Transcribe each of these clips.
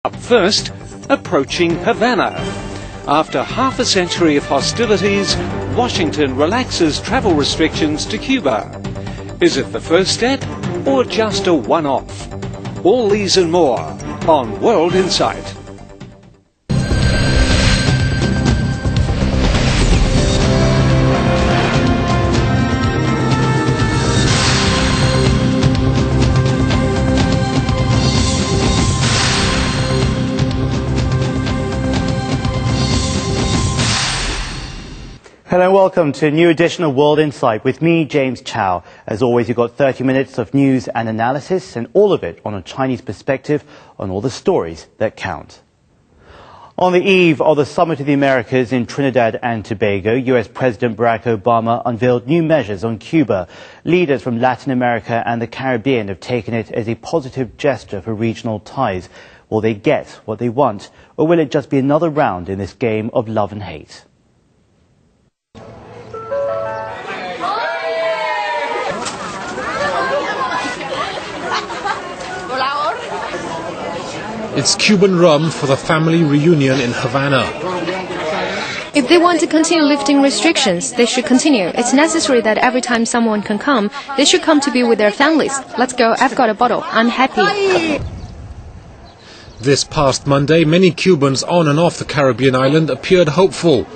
Up first, approaching Havana. After half a century of hostilities, Washington relaxes travel restrictions to Cuba. Is it the first step or just a one-off? All these and more on World Insight. Hello and welcome to a new edition of World Insight with me, James Chow. As always, you've got 30 minutes of news and analysis, and all of it on a Chinese perspective on all the stories that count. On the eve of the Summit of the Americas in Trinidad and Tobago, US President Barack Obama unveiled new measures on Cuba. Leaders from Latin America and the Caribbean have taken it as a positive gesture for regional ties. Will they get what they want, or will it just be another round in this game of love and hate? It's Cuban rum for the family reunion in Havana. If they want to continue lifting restrictions, they should continue. It's necessary that every time someone can come, they should come to be with their families. Let's go, I've got a bottle, I'm happy. This past Monday, many Cubans on and off the Caribbean island appeared hopeful.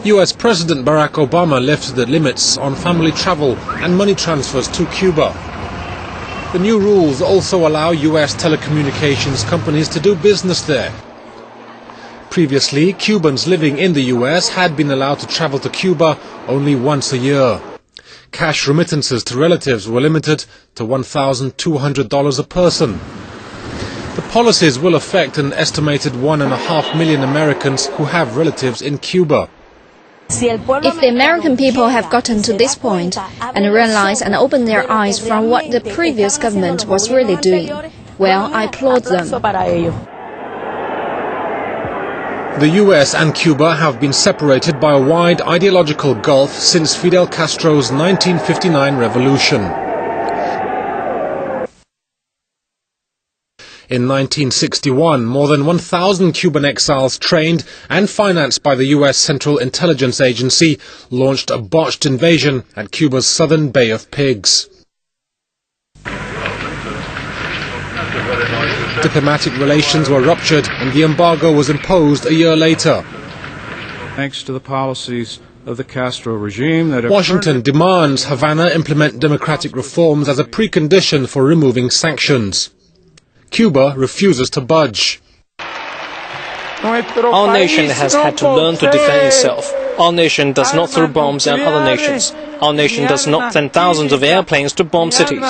US President Barack Obama lifted the limits on family travel and money transfers to Cuba. The new rules also allow US telecommunications companies to do business there. Previously, Cubans living in the US had been allowed to travel to Cuba only once a year. Cash remittances to relatives were limited to $1,200 a person. The policies will affect an estimated 1.5 million Americans who have relatives in Cuba. If the American people have gotten to this point and realized and opened their eyes from what the previous government was really doing, well, I applaud them. The US and Cuba have been separated by a wide ideological gulf since Fidel Castro's 1959 revolution. In 1961, more than 1,000 Cuban exiles trained and financed by the US Central Intelligence Agency launched a botched invasion at Cuba's southern Bay of Pigs. Diplomatic relations were ruptured and the embargo was imposed a year later. Thanks to the policies of the Castro regime that Washington demands Havana implement democratic reforms as a precondition for removing sanctions. Cuba refuses to budge. Our nation has had to learn to defend itself. Our nation does not throw bombs at other nations. Our nation does not send thousands of airplanes to bomb cities.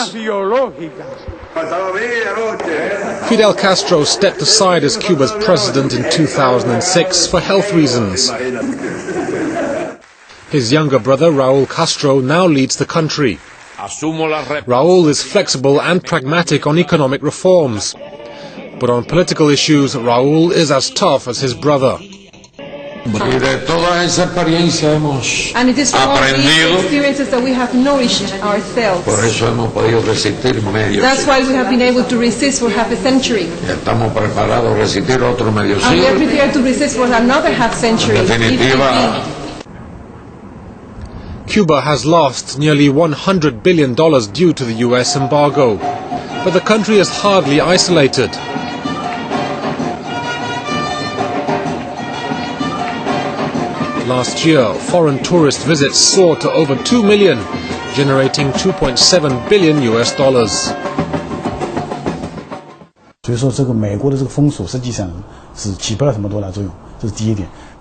Fidel Castro stepped aside as Cuba's president in 2006 for health reasons. His younger brother, Raúl Castro, now leads the country. Raúl is flexible and pragmatic on economic reforms. But on political issues, Raúl is as tough as his brother. And it is from all these experiences that we have nourished ourselves. That's why we have been able to resist for half a century. And we are prepared to resist for another half century. Cuba has lost nearly $100 billion due to the US embargo, but the country is hardly isolated. Last year, foreign tourist visits soared to over 2 million, generating $2.7 billion US dollars.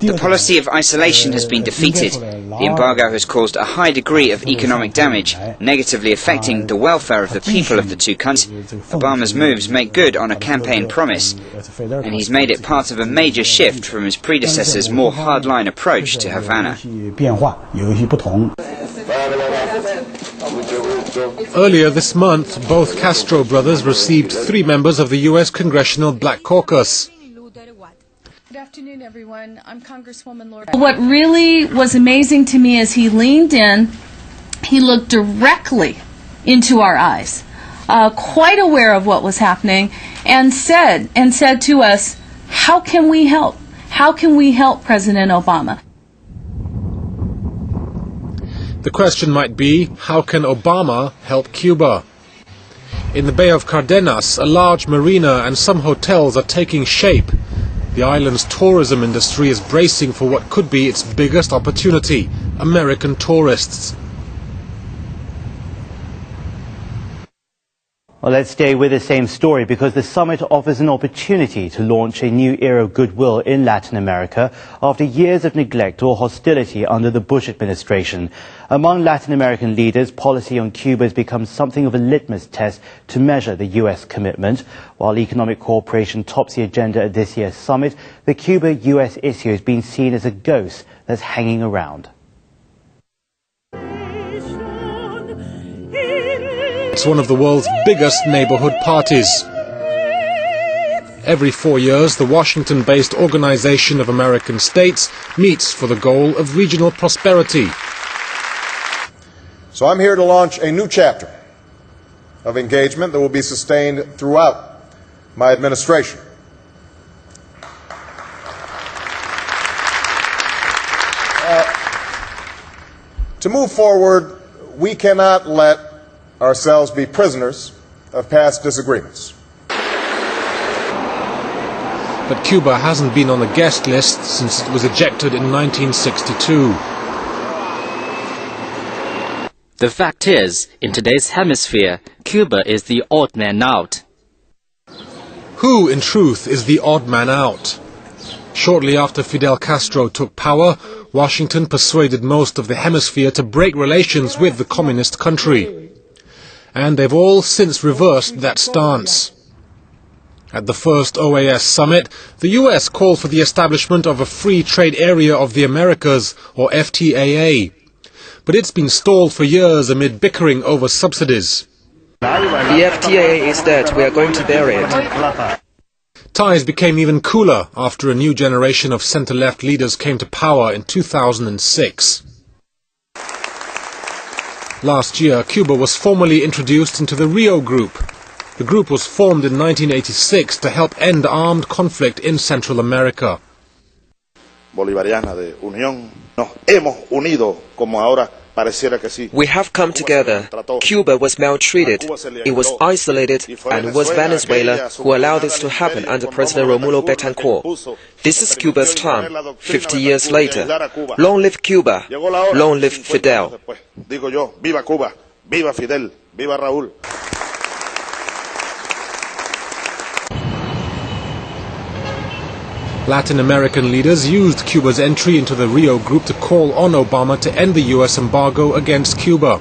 The policy of isolation has been defeated. The embargo has caused a high degree of economic damage, negatively affecting the welfare of the people of the two countries. Obama's moves make good on a campaign promise, and he's made it part of a major shift from his predecessor's more hardline approach to Havana. Earlier this month, both Castro brothers received 3 members of the US Congressional Black Caucus. Good afternoon, everyone. I'm Congresswoman Lord. What really was amazing to me is he leaned in, he looked directly into our eyes, quite aware of what was happening, and said to us, how can we help? How can we help President Obama? The question might be, how can Obama help Cuba? In the Bay of Cardenas, a large marina and some hotels are taking shape. The island's tourism industry is bracing for what could be its biggest opportunity: American tourists. Well, let's stay with the same story because the summit offers an opportunity to launch a new era of goodwill in Latin America after years of neglect or hostility under the Bush administration. Among Latin American leaders, policy on Cuba has become something of a litmus test to measure the U.S. commitment. While economic cooperation tops the agenda at this year's summit, the Cuba-U.S. issue has been seen as a ghost that's hanging around. It's one of the world's biggest neighborhood parties. Every 4 years, the Washington-based Organization of American States meets for the goal of regional prosperity. So I'm here to launch a new chapter of engagement that will be sustained throughout my administration. To move forward, we cannot let ourselves be prisoners of past disagreements. But Cuba hasn't been on the guest list since it was ejected in 1962. The fact is, in today's hemisphere, Cuba is the odd man out. Who, in truth, is the odd man out? Shortly after Fidel Castro took power, Washington persuaded most of the hemisphere to break relations with the communist country. And they've all since reversed that stance. At the first OAS summit, the US called for the establishment of a free trade area of the Americas, or FTAA. But it's been stalled for years amid bickering over subsidies. The FTAA is dead. We are going to bury it. Ties became even cooler after a new generation of centre-left leaders came to power in 2006. Last year, Cuba was formally introduced into the Rio Group. The group was formed in 1986 to help end armed conflict in Central America. Bolivariana de unión. Nos hemos unido como ahora pareciera que sí. We have come together. Cuba was maltreated. It was isolated, and it was Venezuela who allowed this to happen under President Romulo Betancourt. This is Cuba's time, 50 years later. Long live Cuba. Long live Fidel. Digo yo, viva Cuba, viva Fidel, viva Raúl. Latin American leaders used Cuba's entry into the Rio Group to call on Obama to end the US embargo against Cuba.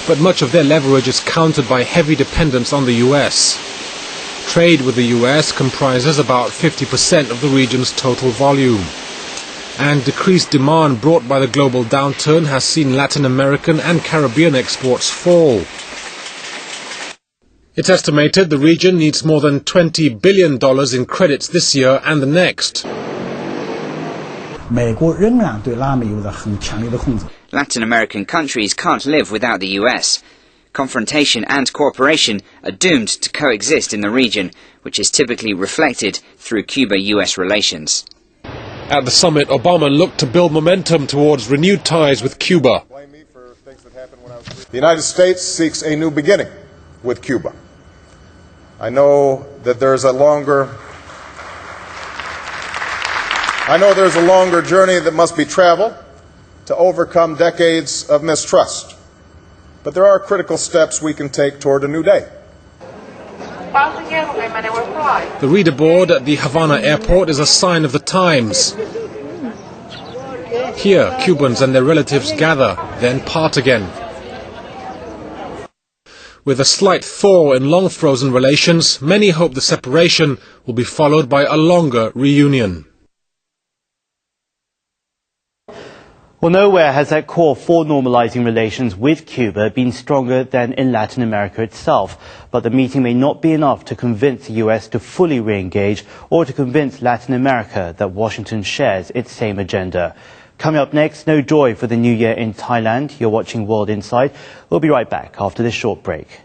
But much of their leverage is countered by heavy dependence on the US. Trade with the US comprises about 50% of the region's total volume. And decreased demand brought by the global downturn has seen Latin American and Caribbean exports fall. It's estimated the region needs more than $20 billion in credits this year and the next. Latin American countries can't live without the US. Confrontation and cooperation are doomed to coexist in the region, which is typically reflected through Cuba-US relations. At the summit, Obama looked to build momentum towards renewed ties with Cuba. The United States seeks a new beginning with Cuba. I know there's a longer journey that must be traveled to overcome decades of mistrust. But there are critical steps we can take toward a new day. The reader board at the Havana airport is a sign of the times. Here, Cubans and their relatives gather, then part again. With a slight thaw in long-frozen relations, many hope the separation will be followed by a longer reunion. Well, nowhere has that call for normalizing relations with Cuba been stronger than in Latin America itself. But the meeting may not be enough to convince the US to fully re-engage or to convince Latin America that Washington shares its same agenda. Coming up next, no joy for the new year in Thailand. You're watching World Insight. We'll be right back after this short break.